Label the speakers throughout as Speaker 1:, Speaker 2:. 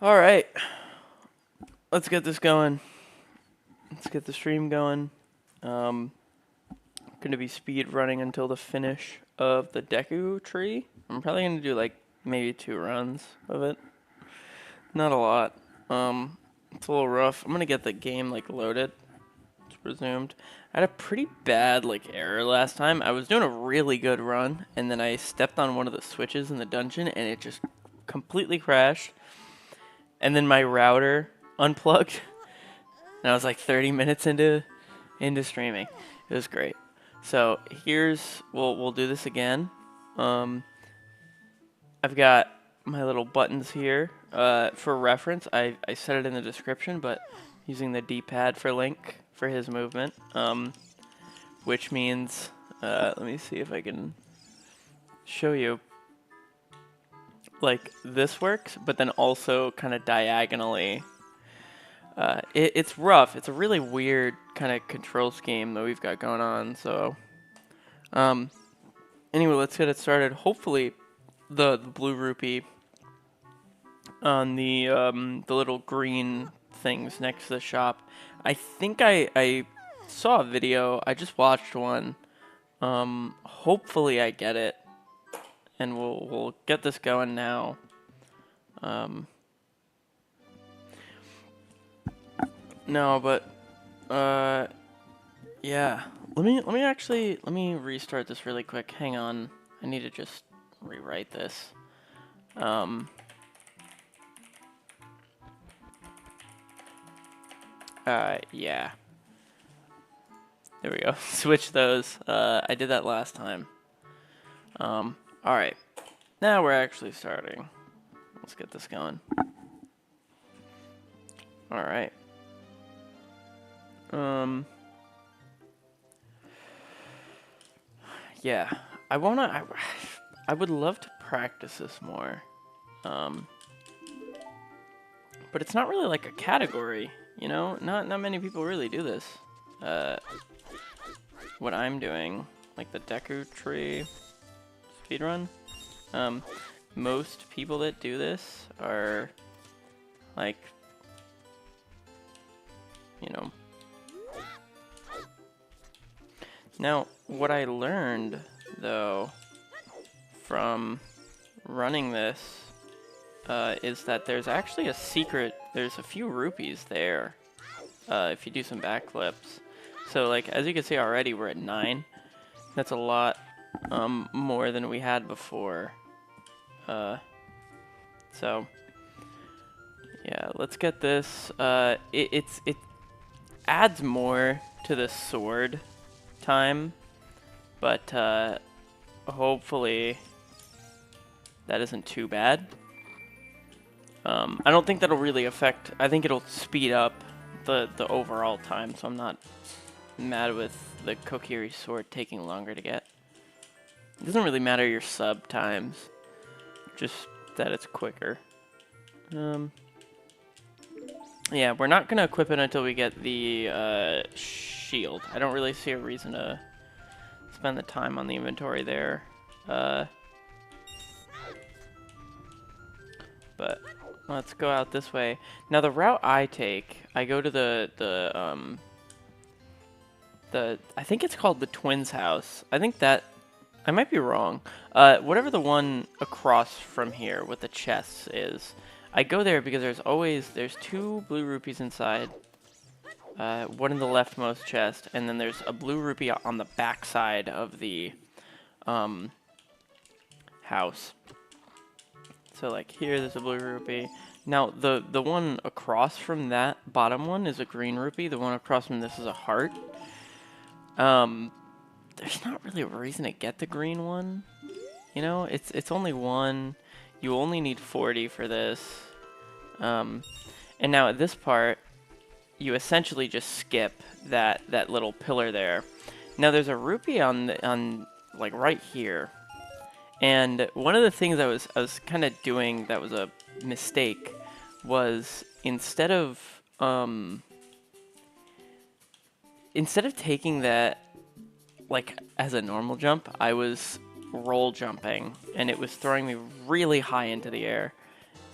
Speaker 1: All right, let's get this going. Let's get the stream going. Going to be speed running until the finish of the Deku tree. I'm probably going to do like maybe 2 runs of it. Not a lot. It's a little rough. I'm going to get the game like loaded. It's presumed. I had a pretty bad like error last time. I was doing a really good run and then I stepped on one of the switches in the dungeon and it just completely crashed. And then my router unplugged. And I was like 30 minutes into streaming. It was great. So here's we'll do this again. I've got my little buttons here. For reference, I set it in the description, but using the D-pad for Link for his movement. Which means let me see if I can show you. Like this works, but then also kind of diagonally. It's rough. It's a really weird kind of control scheme that we've got going on. So, anyway, let's get it started. Hopefully, the blue rupee on the little green things next to the shop. I think I saw a video. I just watched one. Hopefully, I get it, and we'll get this going now. No, but yeah. Let me restart this really quick. Hang on. I need to just rewrite this. Yeah. There we go. Switch those. I did that last time. All right. Now we're actually starting. Let's get this going. All right. Yeah, I would love to practice this more. But it's not really like a category, you know? Not many people really do this. What I'm doing, like the Deku tree speedrun. Most people that do this are like, you know. Now, what I learned, though, from running this, is that there's actually a secret, there's a few rupees there, if you do some backflips. So, like, as you can see already, we're at 9. That's a lot, more than we had before. So, yeah, let's get this. It adds more to the sword time, but hopefully that isn't too bad. I don't think that'll really affect. I think it'll speed up the overall time, so I'm not mad with the Kokiri sword taking longer to get. It doesn't really matter your sub times, just that it's quicker. Yeah, we're not gonna equip it until we get the shield. I don't really see a reason to spend the time on the inventory there. But let's go out this way. Now the route I take, I go to the I think it's called the Twins house. I think that I might be wrong. Whatever the one across from here with the chests is. I go there because there's 2 blue rupees inside. One in the leftmost chest, and then there's a blue rupee on the back side of the house. So like here, there's a blue rupee. Now the one across from that bottom one is a green rupee. The one across from this is a heart. There's not really a reason to get the green one. You know, it's only 1. You only need 40 for this. And now at this part, you essentially just skip that little pillar there. Now there's a rupee on like right here. And one of the things I was kind of doing that was a mistake was instead of taking that like as a normal jump, I was roll jumping and it was throwing me really high into the air.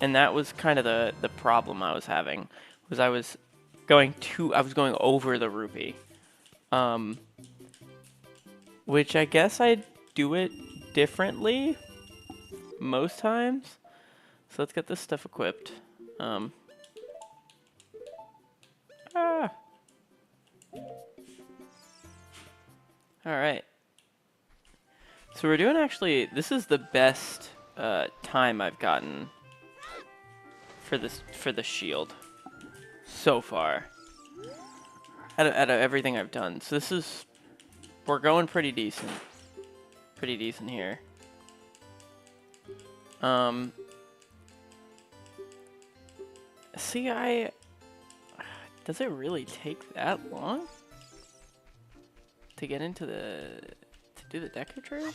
Speaker 1: And that was kind of the problem I was having, was I was going over the rupee. Which I guess I do it differently most times. So let's get this stuff equipped. Alright. So we're doing actually, this is the best time I've gotten for the shield so far. Out of everything I've done. So this is, we're going pretty decent. Pretty decent here. See, does it really take that long to get into to do the Deku tree?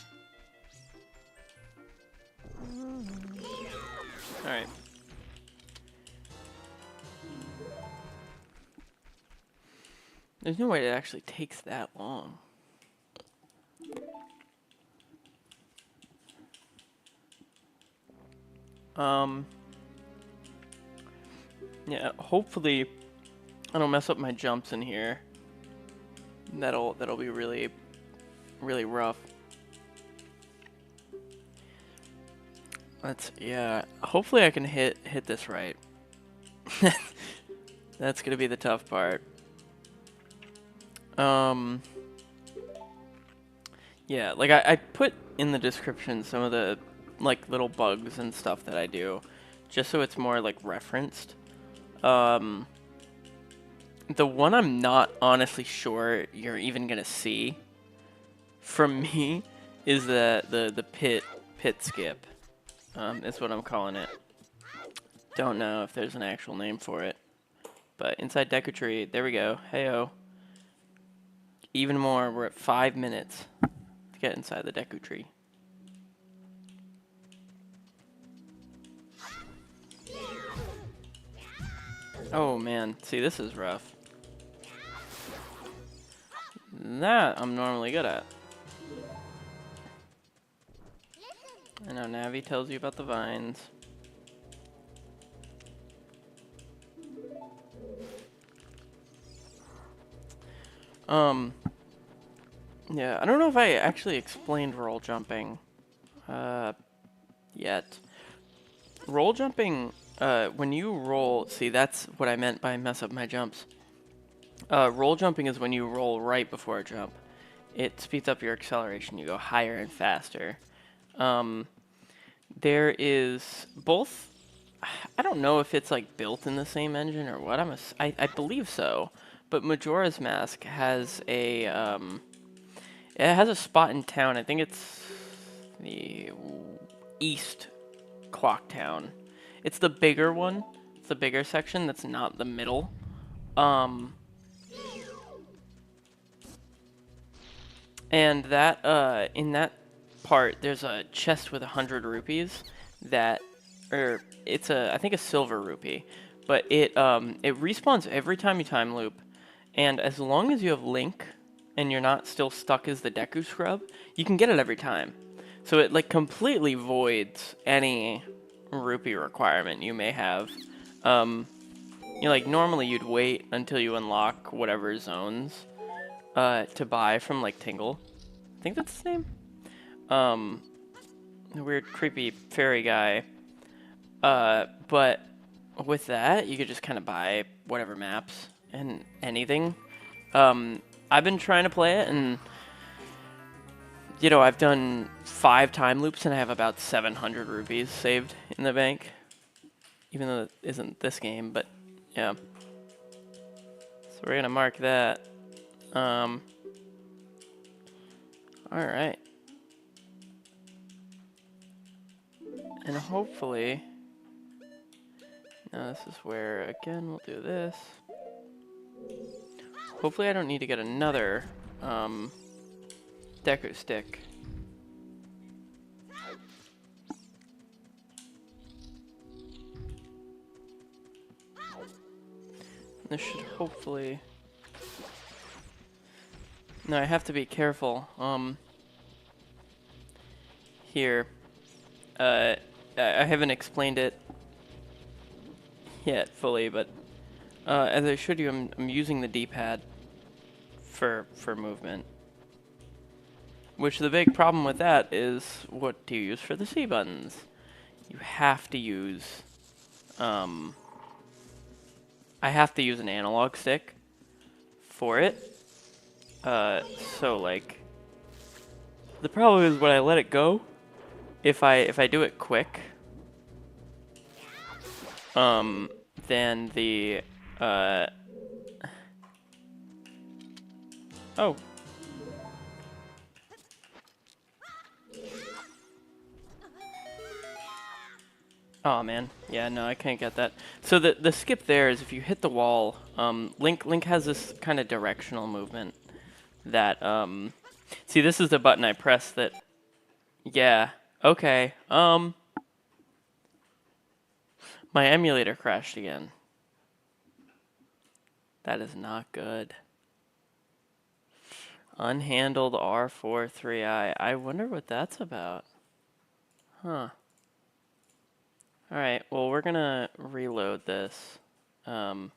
Speaker 1: Alright. There's no way it actually takes that long. Yeah, hopefully I don't mess up my jumps in here. That'll be really, really rough. Hopefully I can hit this right. That's gonna be the tough part. Yeah, like I put in the description some of the like little bugs and stuff that I do, just so it's more like referenced. The one I'm not honestly sure you're even gonna see from me is the pit skip. Is what I'm calling it. Don't know if there's an actual name for it, but inside Deku Tree, there we go. Heyo. Even more, we're at 5 minutes to get inside the Deku Tree. Oh man, see, this is rough. That I'm normally good at. I know Navi tells you about the vines. Yeah, I don't know if I actually explained roll jumping yet. Roll jumping, when you roll, see, that's what I meant by mess up my jumps. Roll jumping is when you roll right before a jump. It speeds up your acceleration. You go higher and faster. There is both. I don't know if it's like built in the same engine or what. I believe so. But Majora's Mask has a it has a spot in town. I think it's the East Clock Town. It's the bigger one. It's the bigger section. That's not the middle. And that in that part, there's a chest with 100 rupees that, or it's I think a silver rupee, but it respawns every time you time loop, and as long as you have Link and you're not still stuck as the Deku scrub, you can get it every time. So it like completely voids any rupee requirement you may have. You know, like normally you'd wait until you unlock whatever zones to buy from like Tingle. I think that's his name. The weird creepy fairy guy. But with that, you could just kind of buy whatever maps and anything. I've been trying to play it, and you know, I've done 5 time loops and I have about 700 rupees saved in the bank. Even though it isn't this game, but yeah. So we're gonna mark that. Alright. And hopefully, now this is where, again, we'll do this. Hopefully I don't need to get another Deku stick. This should hopefully... No, I have to be careful. Here. I haven't explained it yet fully, but as I showed you, I'm using the D-pad for movement. Which the big problem with that is, what do you use for the C buttons? You have to use, I have to use an analog stick for it. So like, the problem is when I let it go, if I do it quick, then the, oh. Oh man, yeah, no, I can't get that. So the skip there is if you hit the wall, Link has this kind of directional movement that, see, this is the button I press that, yeah, okay, my emulator crashed again. That is not good. Unhandled R43i. I wonder what that's about. Huh. Alright, well, we're gonna reload this. You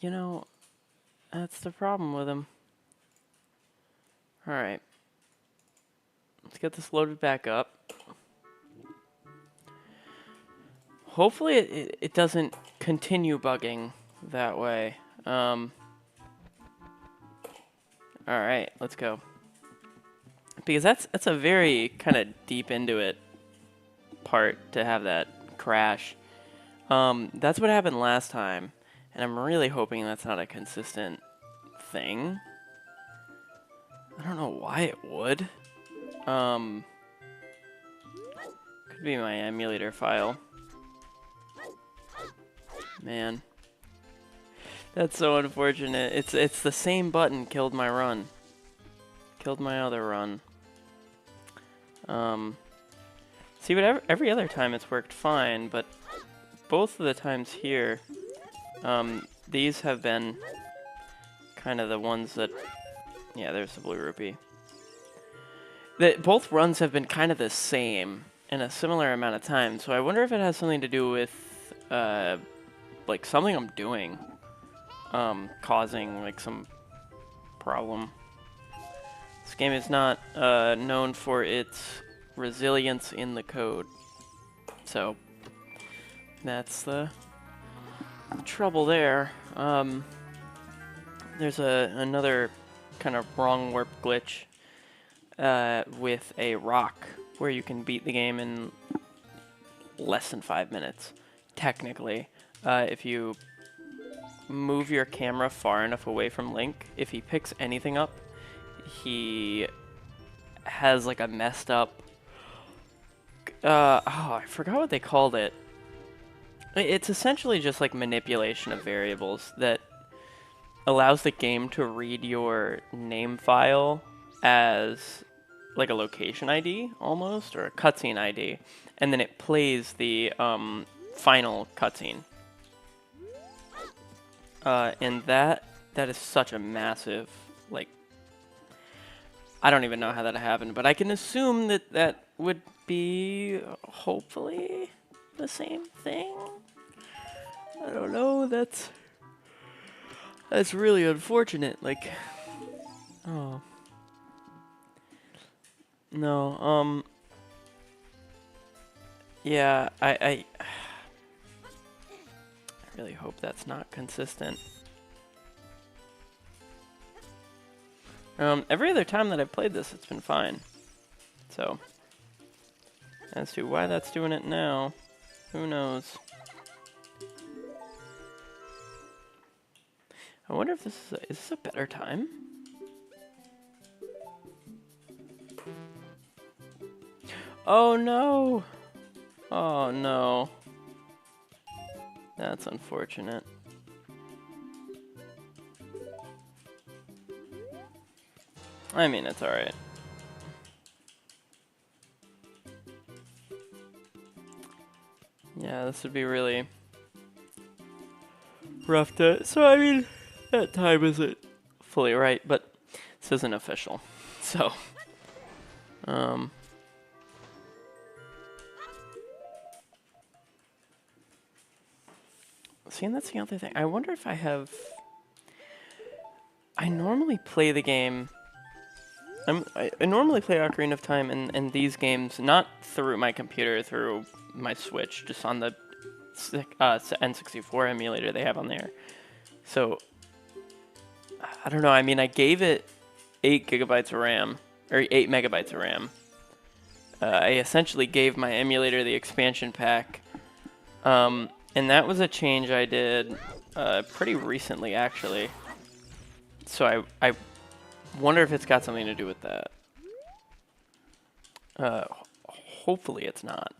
Speaker 1: know, that's the problem with them. Alright. Let's get this loaded back up. Hopefully it doesn't continue bugging that way. Alright, let's go. Because that's a very kind of deep into it part to have that crash. That's what happened last time, and I'm really hoping that's not a consistent thing. I don't know why it would. Could be my emulator file. Man. That's so unfortunate. It's the same button killed my run. Killed my other run. See, but every other time it's worked fine, but both of the times here, these have been kind of the ones that, yeah, there's the blue rupee. Both runs have been kind of the same in a similar amount of time, so I wonder if it has something to do with, like, something I'm doing, causing, like, some problem. This game is not, known for its resilience in the code, so that's the trouble there. There's another kind of wrong warp glitch with a rock where you can beat the game in less than 5 minutes, technically. If you move your camera far enough away from Link, if he picks anything up, he has like a messed up, oh, I forgot what they called it. It's essentially just like manipulation of variables that allows the game to read your name file as like a location ID almost, or a cutscene ID, and then it plays the final cutscene. And that is such a massive, like, I don't even know how that happened, but I can assume that that would be hopefully the same thing. I don't know, that's really unfortunate, like, oh. No, yeah, I really hope that's not consistent. Every other time that I've played this, it's been fine. So, as to why that's doing it now, who knows? I wonder if is this a better time? Oh no! Oh no. That's unfortunate. I mean, it's alright. Yeah, this would be really rough to... So, I mean, that time isn't fully right, but this isn't official. So, See, and that's the other thing. I wonder if I have... I normally play the game... I normally play Ocarina of Time and these games not through my computer, through my Switch, just on the N64 emulator they have on there. So, I don't know. I mean, I gave it 8 gigabytes of RAM, or 8 megabytes of RAM. I essentially gave my emulator the expansion pack, and that was a change I did pretty recently, actually. So I wonder if it's got something to do with that. Hopefully it's not.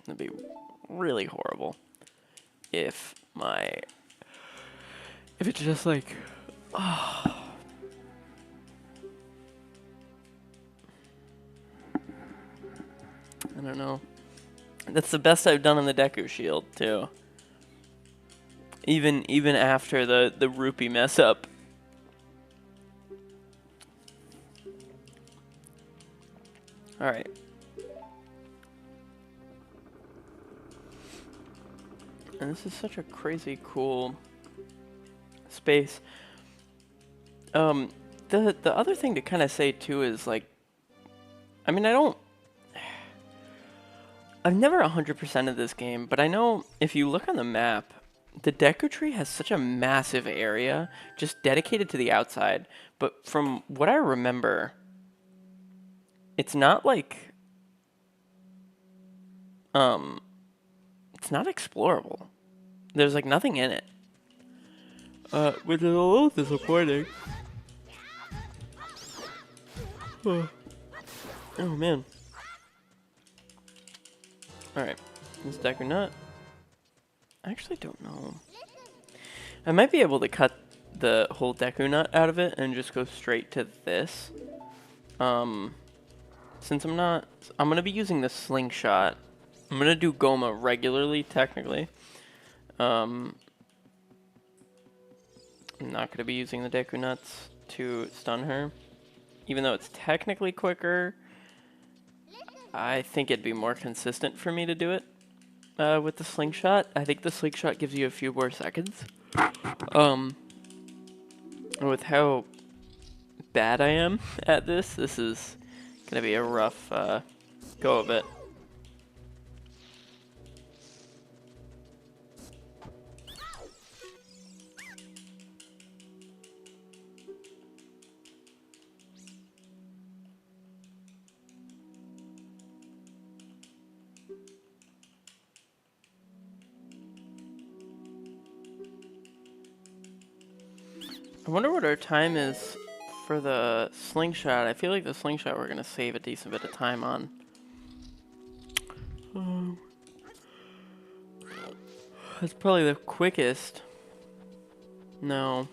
Speaker 1: It'd be really horrible if it's just like, I don't know. That's the best I've done on the Deku shield too. Even after the rupee mess up. All right. And this is such a crazy cool space. The other thing to kind of say too is like, I mean, I've never 100% of this game, but I know if you look on the map, the Deku tree has such a massive area just dedicated to the outside. But from what I remember, it's not like, it's not explorable. There's like nothing in it. Which is a little disappointing. Oh man. Alright, this Deku nut. I actually don't know. I might be able to cut the whole Deku nut out of it and just go straight to this. Since I'm gonna be using the slingshot. I'm gonna do Goma regularly, technically. I'm not gonna be using the Deku nuts to stun her. Even though it's technically quicker, I think it'd be more consistent for me to do it with the slingshot. I think the slingshot gives you a few more seconds. With how bad I am at this is gonna be a rough go of it. I wonder what our time is for the slingshot. I feel like the slingshot we're gonna save a decent bit of time on. That's probably the quickest. No.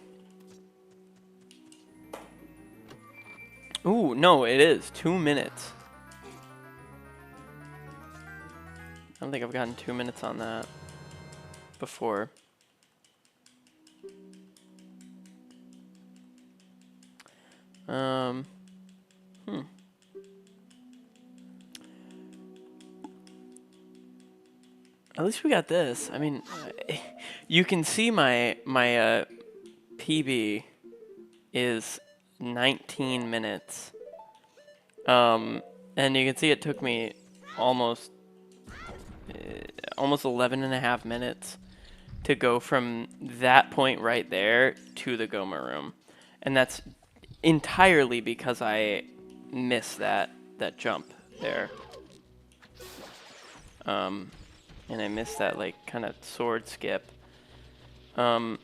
Speaker 1: Ooh, no, it is 2 minutes. I don't think I've gotten 2 minutes on that before. At least we got this. I mean, you can see my PB is 19 minutes. And you can see it took me almost 11 and a half minutes to go from that point right there to the Goma room. And that's entirely because I missed that jump there. And I missed that like kind of sword skip. Now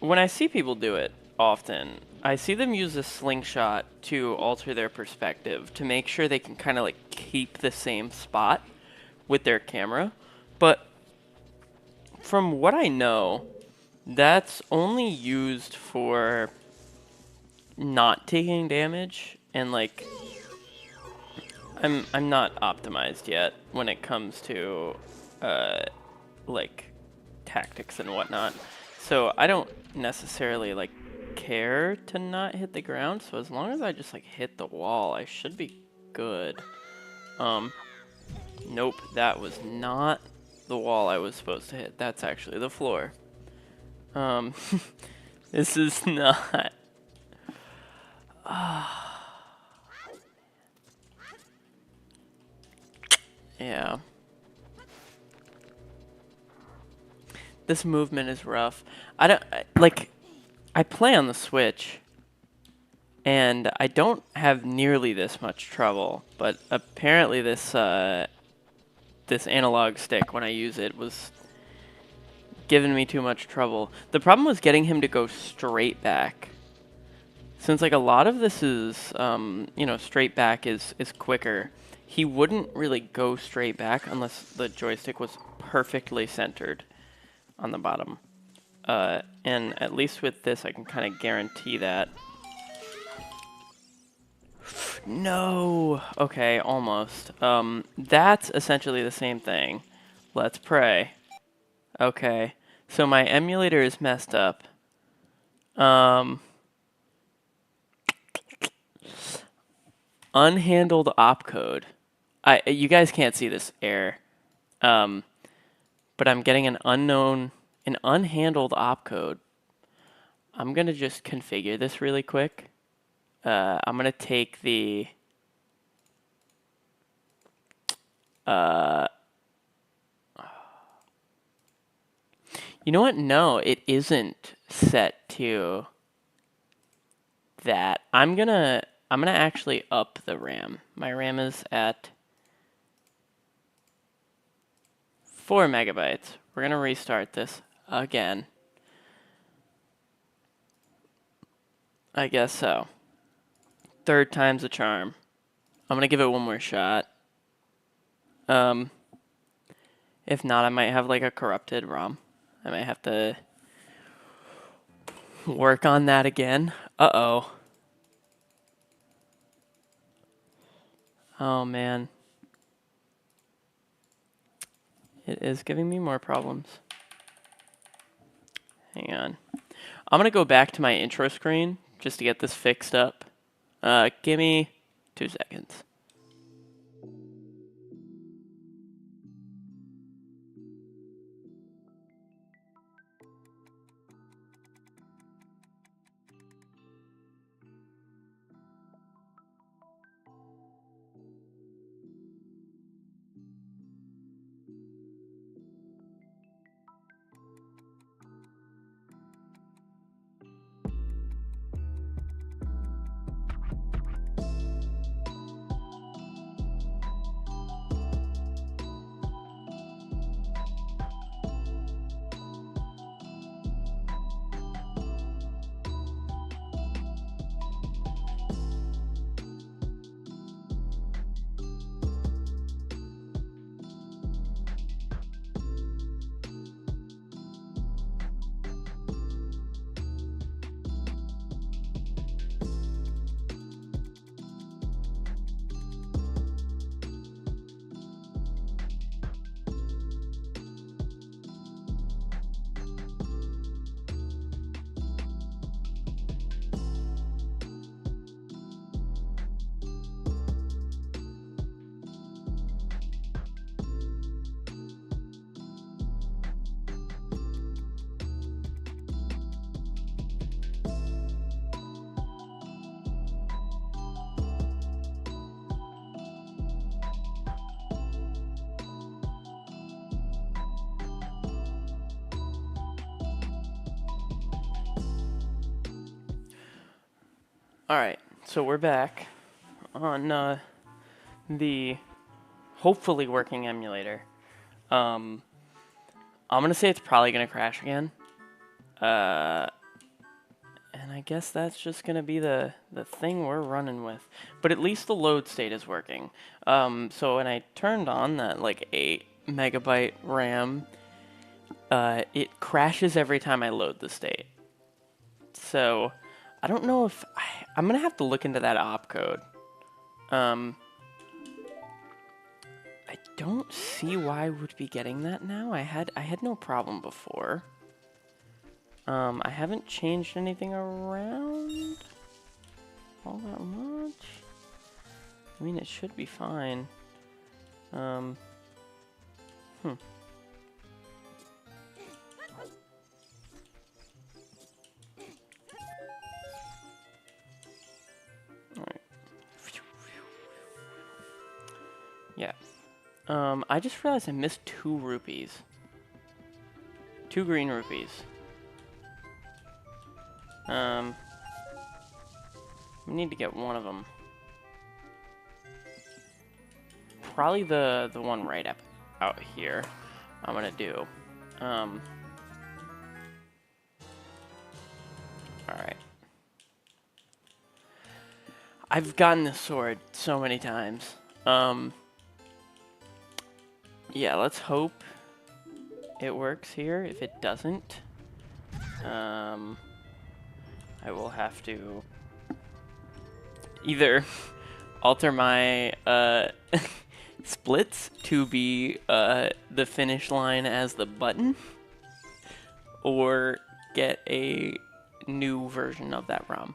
Speaker 1: when I see people do it often, I see them use a slingshot to alter their perspective to make sure they can kind of like keep the same spot with their camera. But from what I know, that's only used for not taking damage, and like I'm not optimized yet when it comes to like tactics and whatnot. So I don't necessarily like care to not hit the ground. So as long as I just like hit the wall, I should be good. Nope, that was not the wall I was supposed to hit. That's actually the floor. This is not. Yeah. This movement is rough. I play on the Switch, and I don't have nearly this much trouble, but apparently this analog stick, when I use it, was giving me too much trouble. The problem was getting him to go straight back. Since like a lot of this is, you know, straight back is quicker, he wouldn't really go straight back unless the joystick was perfectly centered on the bottom. And at least with this, I can kind of guarantee that. No! Okay, almost. That's essentially the same thing. Let's pray. Okay, so my emulator is messed up. Unhandled opcode. You guys can't see this error. But I'm getting an unhandled opcode. I'm gonna just configure this really quick. I'm gonna take the you know what? No, it isn't set to that. I'm gonna actually up the RAM. My RAM is at 4 megabytes. We're gonna restart this again. I guess so. Third time's a charm. I'm gonna give it one more shot. If not, I might have like a corrupted ROM. I might have to work on that again. Uh-oh. Oh, man. It is giving me more problems. Hang on. I'm going to go back to my intro screen just to get this fixed up. Give me 2 seconds. Alright, so we're back on the hopefully working emulator. I'm gonna say it's probably gonna crash again. And I guess that's just gonna be the thing we're running with. But at least the load state is working. So when I turned on that like 8 megabyte RAM, it crashes every time I load the state. So I don't know if I'm gonna have to look into that opcode. I don't see why I would be getting that now. I had no problem before. I haven't changed anything around all that much. I mean, it should be fine. Hmm. Alright. Yeah. I just realized I missed 2 rupees. 2 green rupees. We need to get one of them. Probably the one right up out here. I'm gonna do. All right. I've gotten this sword so many times. Yeah, let's hope it works here. If it doesn't, I will have to either alter my splits to be the finish line as the button, or get a new version of that ROM.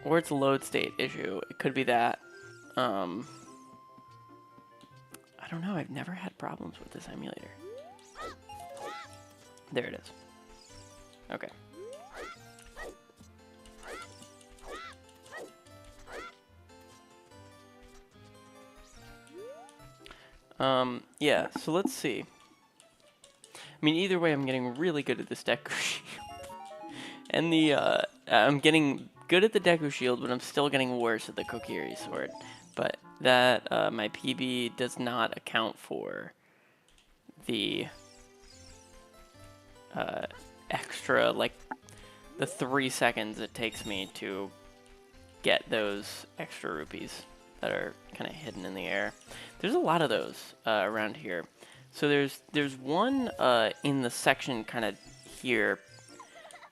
Speaker 1: Or it's a load state issue. It could be that. I don't know. I've never had problems with this emulator. There it is. Okay. Yeah, so let's see. I mean, either way, I'm getting really good at this Deku Shield. And I'm getting good at the Deku Shield, but I'm still getting worse at the Kokiri Sword. But that, my PB does not account for the, extra, like, the 3 seconds it takes me to get those extra rupees that are kind of hidden in the air. There's a lot of those around here. So there's one in the section kind of here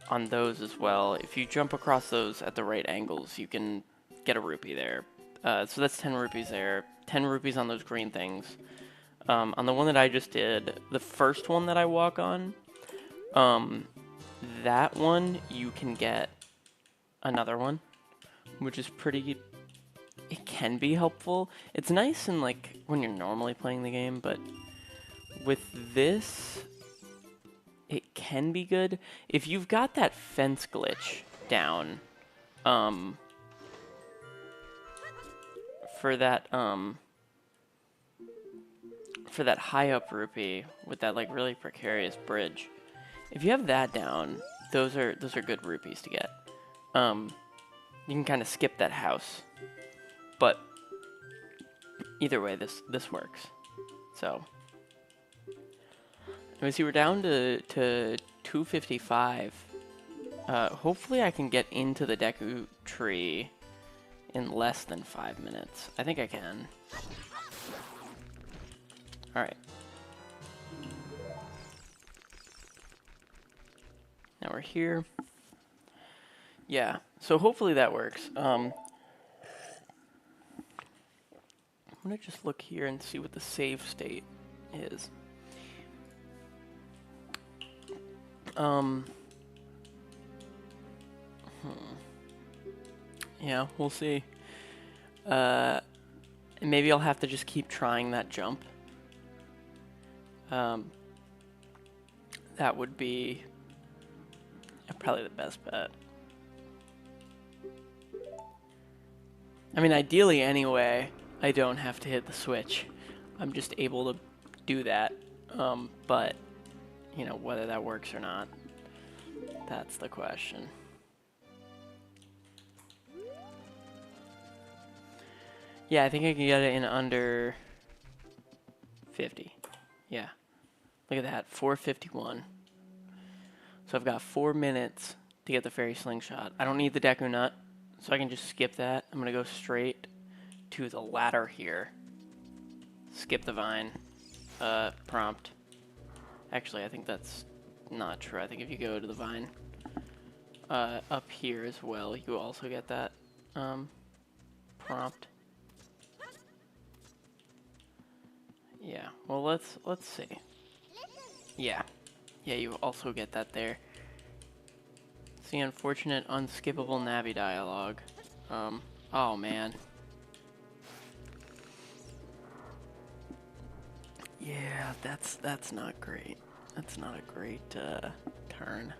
Speaker 1: on those as well. If you jump across those at the right angles, you can get a rupee there. So that's 10 rupees there. 10 rupees on those green things. On the one that I just did, the first one that I walk on, that one you can get another one, which is pretty. It can be helpful. It's nice and like when you're normally playing the game, but with this, it can be good if you've got that fence glitch down. For that high up rupee with that like really precarious bridge. If you have that down, those are good rupees to get. You can kind of skip that house. But either way, this works. So, let me see. We're down to 255. Hopefully, I can get into the Deku tree in less than 5 minutes. I think I can. All right. Now we're here. Yeah. So hopefully that works. I'm gonna just look here and see what the save state is. Yeah, we'll see. Maybe I'll have to just keep trying that jump. That would be probably the best bet. I mean, ideally anyway, I don't have to hit the switch. I'm just able to do that. But, you know, whether that works or not, that's the question. Yeah, I think I can get it in under 50. Yeah. Look at that, 4:51. So I've got 4 minutes to get the fairy slingshot. I don't need the Deku nut, so I can just skip that. I'm gonna go straight to the ladder here. Skip the vine. Prompt. Actually, I think that's not true. I think if you go to the vine, up here as well, you also get that, prompt. Yeah, well, let's see. Yeah, you also get that there. It's the unfortunate unskippable Navi dialogue. Oh man. Yeah, that's not great. That's not a great turn.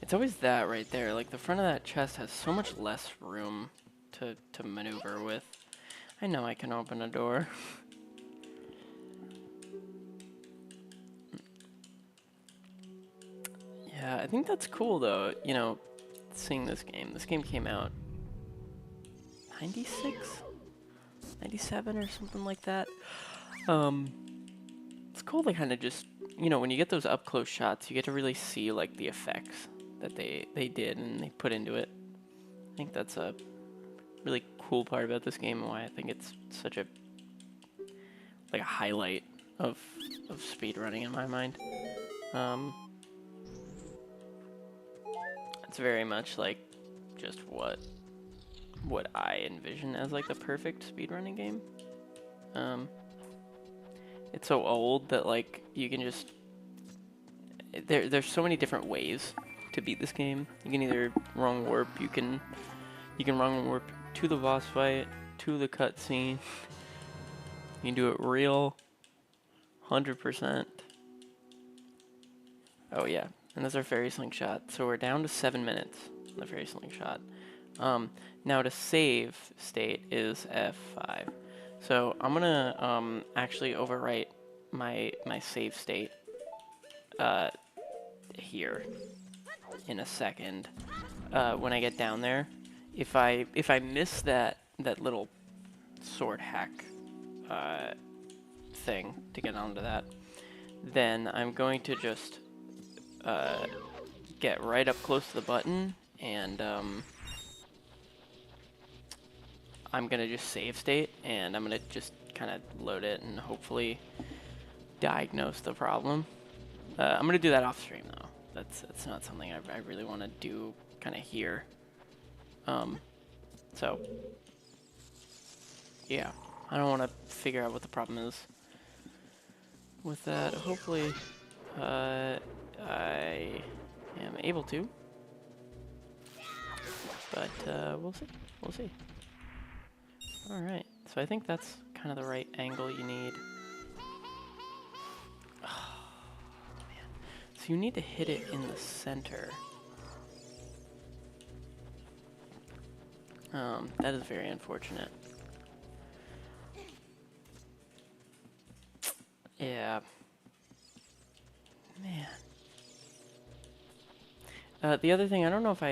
Speaker 1: It's always that right there. Like the front of that chest has so much less room to maneuver with. I know I can open a door. Yeah, I think that's cool though. You know, seeing this game. This game came out 96, 97 or something like that. It's cool to kind of just, you know, when you get those up close shots, you get to really see like the effects that they did and they put into it. I think that's a really cool part about this game and why I think it's such a like a highlight of speedrunning in my mind. It's very much like just what I envision as like the perfect speedrunning game. It's so old that like you can just there's so many different ways to beat this game. You can either wrong warp, you can wrong warp to the boss fight, to the cutscene. You can do it real, 100%. Oh yeah, and that's our fairy slingshot. So we're down to 7 minutes on the fairy slingshot. Now to save state is F5. So I'm gonna actually overwrite my save state here in a second. When I get down there, if I miss that little sword hack thing to get onto that, then I'm going to just get right up close to the button and I'm gonna just save state and I'm gonna just kind of load it and hopefully diagnose the problem. I'm gonna do that off stream though. That's not something I really want to do kind of here. So yeah, I don't want to figure out what the problem is with that. Hopefully I am able to, but we'll see. We'll see. All right, so I think that's kind of the right angle you need. Oh, man. So you need to hit it in the center. That is very unfortunate. Yeah. Man. The other thing, I don't know if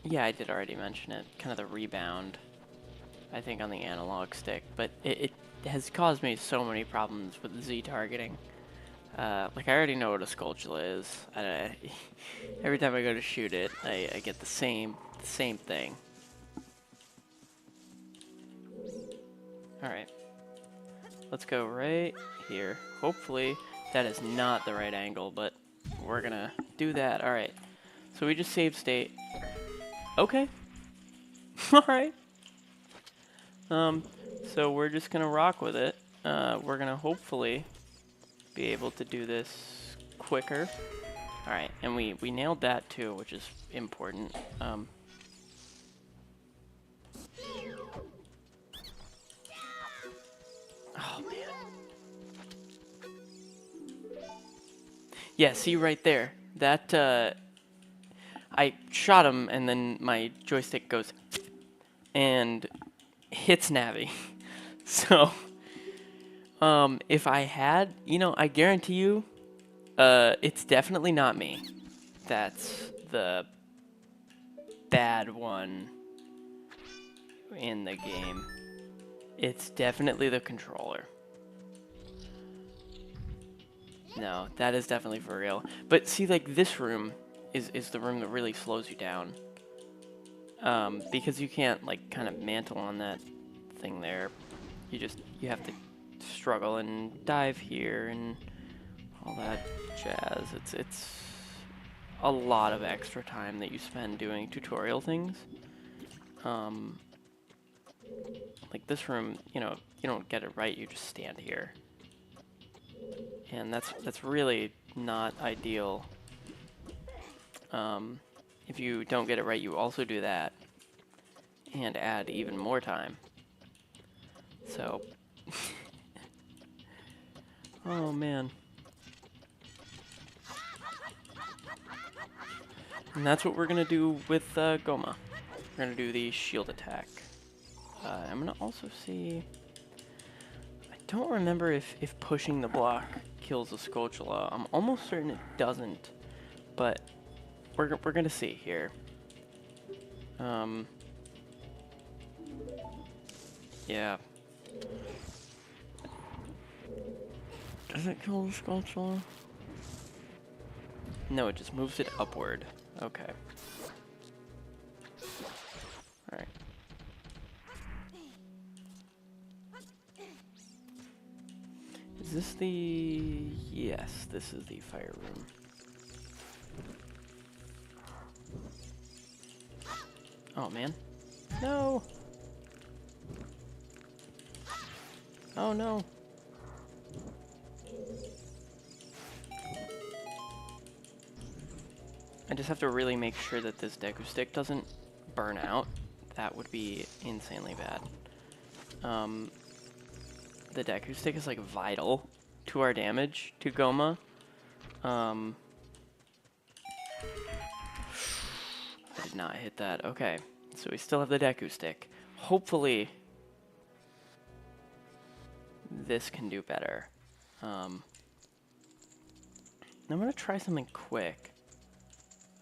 Speaker 1: yeah, I did already mention it, kind of the rebound, I think, on the analog stick, but it has caused me so many problems with Z targeting. Like, I already know what a Skulltula is. Every time I go to shoot it, I get the same thing. Alright. Let's go right here. Hopefully, that is not the right angle, but we're gonna do that. Alright. So we just saved state. Okay. Alright. So we're just gonna rock with it. We're gonna hopefully be able to do this quicker. Alright, and we nailed that too, which is important. Oh man. Yeah, see right there. That I shot him and then my joystick goes and hits Navi. So if I had, you know, I guarantee you it's definitely not me. That's the bad one in the game. It's definitely the controller. No, that is definitely for real. But see, like, this room is the room that really slows you down. Because you can't, like, kind of mantle on that thing there. You have to struggle and dive here and all that jazz. It's a lot of extra time that you spend doing tutorial things. Like this room, you know, you don't get it right, you just stand here. And that's really not ideal. If you don't get it right, you also do that. and add even more time. So, oh man. And that's what we're gonna do with Goma. We're gonna do the shield attack. I'm gonna also see. I don't remember if pushing the block kills the Skulltula. I'm almost certain it doesn't, but we're gonna see here. Yeah. Does it kill the Skulltula? No, it just moves it upward. Okay. Alright. Is this the... Yes, this is the fire room. Oh, man. No! Oh, no. I just have to really make sure that this Deku stick doesn't burn out. That would be insanely bad. The Deku stick is like vital to our damage to Goma. I did not hit that. Okay, so we still have the Deku stick. Hopefully, this can do better. I'm gonna try something quick.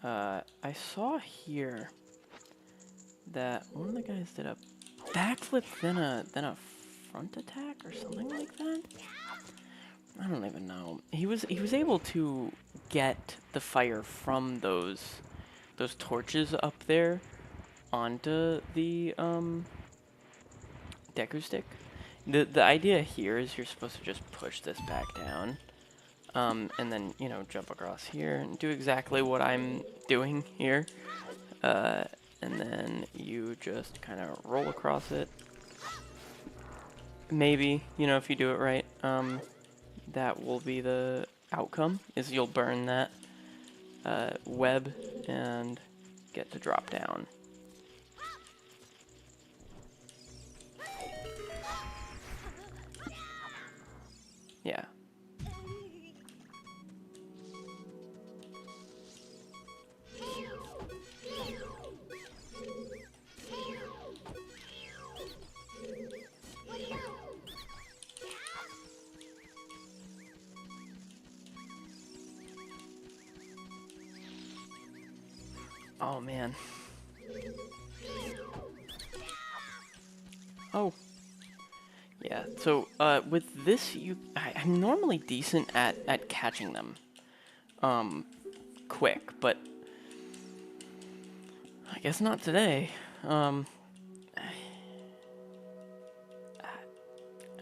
Speaker 1: I saw here that one of the guys did a backflip, then a front attack or something like that. I don't even know. He was able to get the fire from those torches up there onto the Deku stick. The idea here is you're supposed to just push this back down. And then, you know, jump across here and do exactly what I'm doing here. And then you just kind of roll across it. Maybe, you know, if you do it right, that will be the outcome, is you'll burn that web and get to drop down. Yeah. Oh, man. Oh. Yeah, so, with this, I'm normally decent at catching them, quick, but I guess not today. I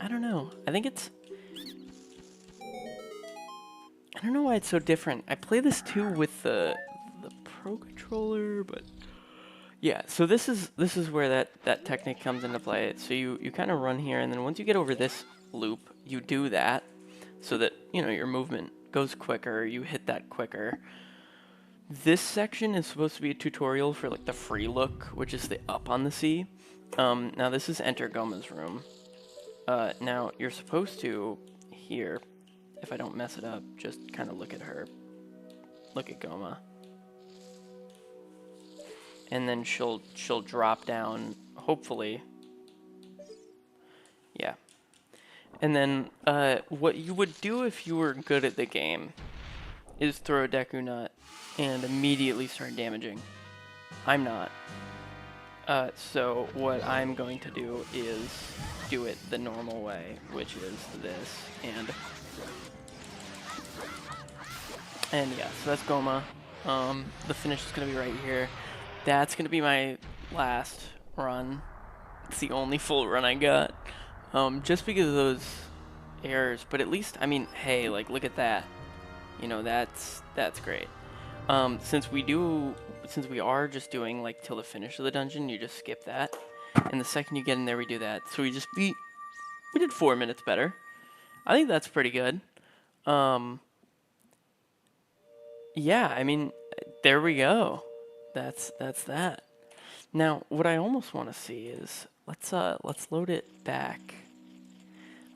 Speaker 1: don't know. I think it's... I don't know why it's so different. I play this too with the Pro Controller, but... Yeah, so this is where that technique comes into play. So you kind of run here, and then once you get over this loop, you do that, so that, you know, your movement goes quicker, you hit that quicker. This section is supposed to be a tutorial for, like, the free look, which is the up on the C. Now this is Enter Goma's room. Now you're supposed to, here, if I don't mess it up, just kind of look at her. Look at Goma. And then she'll drop down, hopefully. Yeah. And then what you would do if you were good at the game is throw a Deku Nut and immediately start damaging. I'm not. So what I'm going to do is do it the normal way, which is this, and yeah, so that's Goma. The finish is gonna be right here. That's gonna be my last run. It's the only full run I got. Just because of those errors, but at least, I mean, hey, like, look at that. You know, that's great. Since we are just doing, like, till the finish of the dungeon, you just skip that. And the second you get in there, we do that. So we did 4 minutes better. I think that's pretty good. Yeah, I mean, there we go. That's that. Now, what I almost want to see is let's load it back.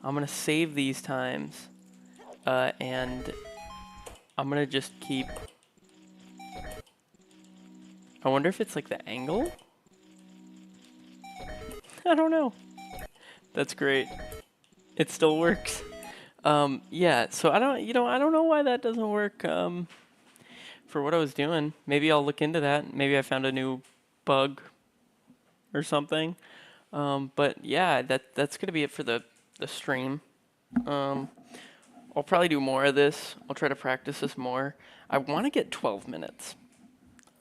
Speaker 1: I'm gonna save these times, and I'm gonna just keep. I wonder if it's like the angle. I don't know. That's great. It still works. Yeah. So I don't know why that doesn't work. For what I was doing, maybe I'll look into that. Maybe I found a new bug or something. But yeah, that's gonna be it for the stream. I'll probably do more of this. I'll try to practice this more. I want to get 12 minutes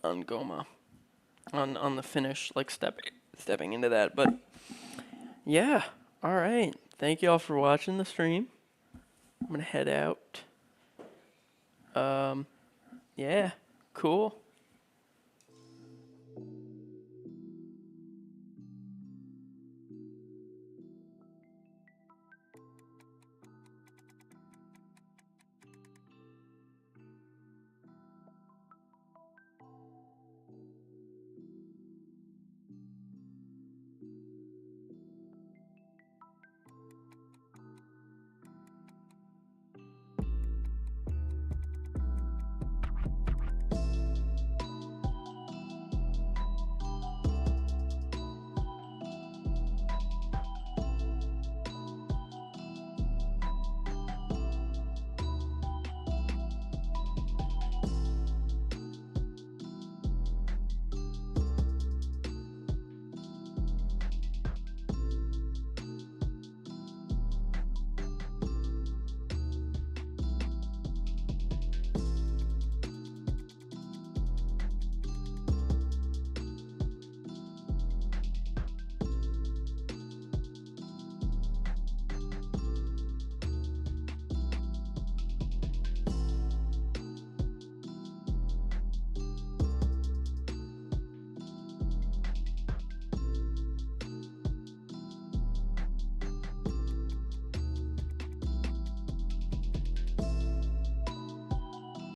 Speaker 1: on Goma, on the finish, like stepping into that. But yeah, all right. Thank you all for watching the stream. I'm gonna head out. Yeah, cool.